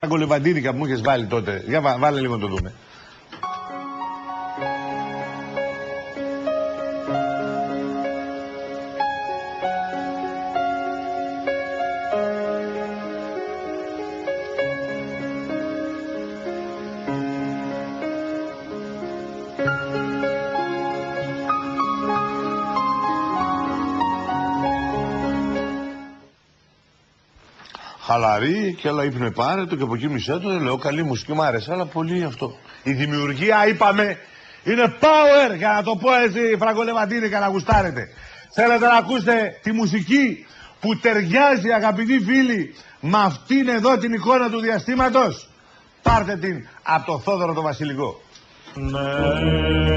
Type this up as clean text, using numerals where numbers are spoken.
Κολεβαντίνικα που μου είχες βάλει τότε. Για βάλε λίγο να το δούμε. Χαλαρή και άλλα ύπνο πάρε το και από εκεί μισέ το. Λέω καλή μουσική μου άρεσε, αλλά πολύ αυτό. Η δημιουργία είπαμε είναι power, για να το πω έτσι Φραγκολεβαντίνικα να γουστάρετε. Θέλετε να ακούσετε τη μουσική που ταιριάζει αγαπητοί φίλοι με αυτήν εδώ την εικόνα του διαστήματος? Πάρτε την από το Θόδωρο το Βασιλικό. Ναι.